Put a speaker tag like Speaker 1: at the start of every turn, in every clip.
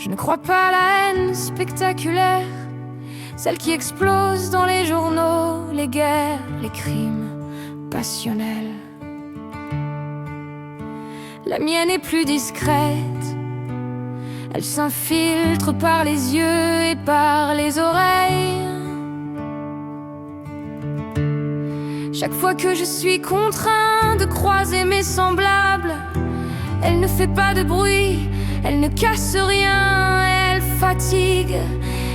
Speaker 1: Je ne crois pas à la haine spectaculaire, celle qui explose dans les journaux, les guerres, les crimes passionnels. La mienne est plus discrète, elle s'infiltre par les yeux et par les oreilles. Chaque fois que je suis contraint de croiser mes semblables, elle ne fait pas de bruit, elle ne casse rien, elle fatigue,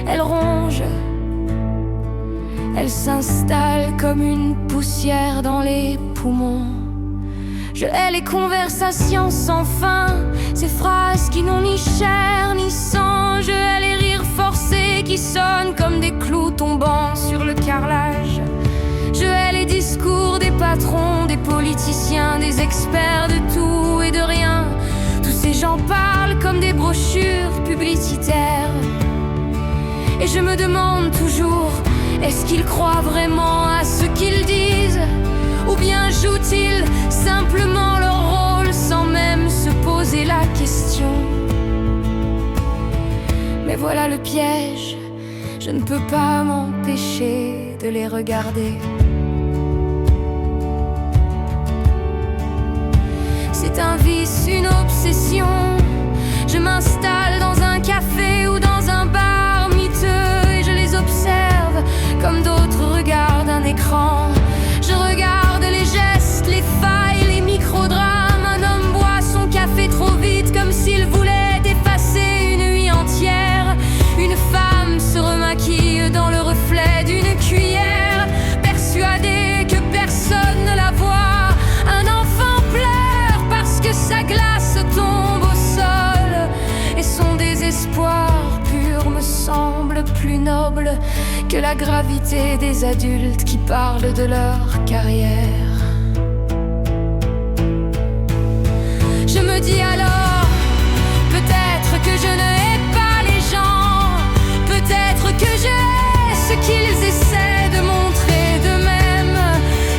Speaker 1: elle ronge. Elle s'installe comme une poussière dans les poumons. Je hais les conversations sans fin, ces phrases qui n'ont ni chair ni sang. Je hais les rires forcés qui sonnent comme des clous tombant sur le carrelage. Je hais les discours des patrons, des politiciens, des experts de tout et de rien. Tous ces gens parlent comme des brochures publicitaires. Et je me demande toujours, est-ce qu'ils croient vraiment à ce qu'ils disent? Ou bien jouent-ils simplement leur rôle sans même se poser la question? Mais voilà le piège, je ne peux pas m'empêcher de les regarder. C'est un vice, une obsession. Je m'installe dans un café ou dans un bar miteux et je les observe comme d'autres regardent un écran. Je regarde les gestes, les failles, les microdrames. Un homme boit son café trop vite comme s'il voulait effacer une nuit entière. Une femme se remaquille dans le reflet d'une cuillère, persuadée que personne ne la voit. Un enfant pleure parce que sa glace tombe au sol. Et son désespoir pur me semble plus noble que la gravité des adultes qui parlent de leur carrière. Je me dis alors, peut-être que je ne hais pas les gens, peut-être que je hais ce qu'ils essaient de montrer d'eux-mêmes.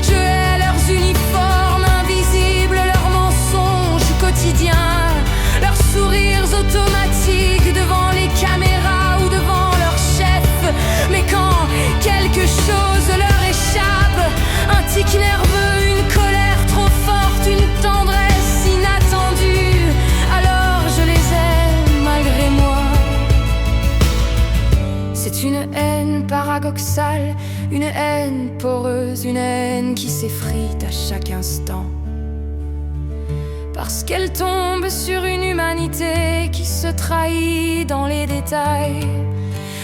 Speaker 1: Je hais leurs uniformes invisibles, leurs mensonges quotidiens, leurs sourires automatiques devant les caméras ou devant leur chef. Mais quand quelque chose leur échappe, un tic nerveux, une colère trop forte, une tendresse inattendue, alors je les aime malgré moi. C'est une haine paradoxale, une haine poreuse, une haine qui s'effrite à chaque instant. Parce qu'elle tombe sur une humanité qui se trahit dans les détails.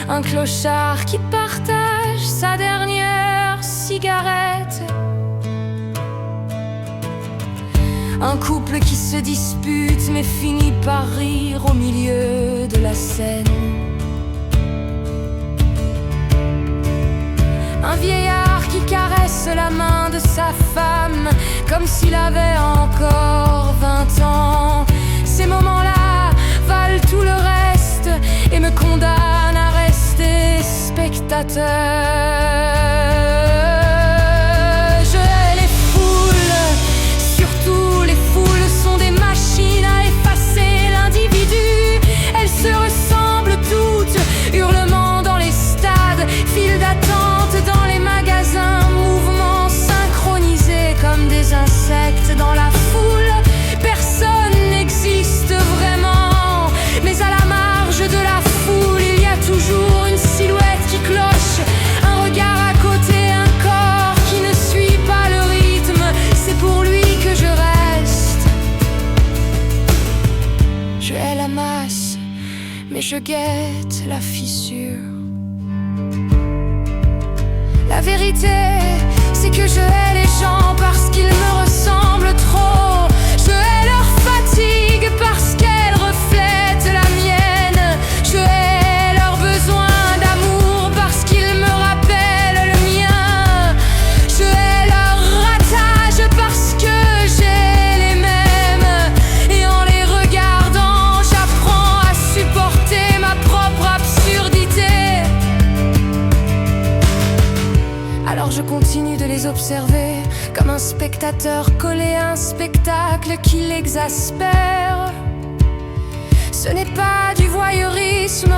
Speaker 1: Un clochard qui partage sa dernière cigarette. Un couple qui se dispute mais finit par rire au milieu de la scène. Un vieillard qui caresse la main de sa femme comme s'il avait encore 20 ans. Ces moments-là valent tout le reste et me condamnent à rester spectateur. Je hais les foules, surtout les foules sont des machines à effacer l'individu. Elles se ressemblent toutes, hurlements dans les stades, files d'attente dans les magasins, mouvements synchronisés comme des insectes dans la foule. Personne n'existe vraiment, mais à la marge de la foule, il y a toujours une silhouette qui cloche, un regard à côté, un corps qui ne suit pas le rythme. C'est pour lui que je reste. Je hais la masse, mais je guette la fissure. La vérité, c'est que je hais les gens parce qu'ils me ressemblent trop. Je hais leur fatigue parce qu'elle reflète la mienne. Je hais leur besoin d'amour parce qu'ils me rappellent le mien. Je hais leur ratage parce que j'ai les mêmes. Et en les regardant, j'apprends à supporter ma propre absurdité. Alors je continue de les observer comme un spectateur collé à un spectacle qui l'exaspère. Ce n'est pas du voyeurisme,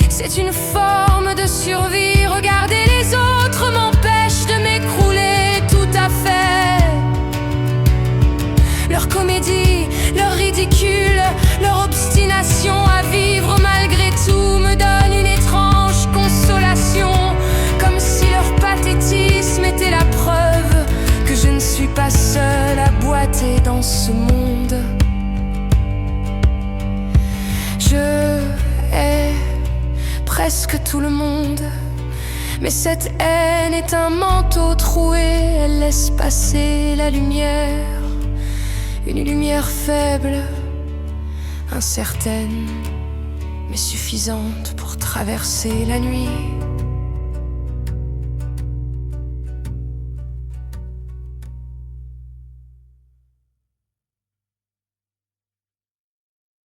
Speaker 1: c'est une forme de survie. Regarder les autres m'empêche de m'écrouler tout à fait. Leur comédie, leur ridicule, leur obstination à vivre malgré tout me donne une étrange consolation, comme si leur pathétisme était la preuve que je ne suis pas seule à boiter dans ce monde. Je hais presque tout le monde, mais cette haine est un manteau troué. Elle laisse passer la lumière, une lumière faible, incertaine, mais suffisante pour traverser la nuit.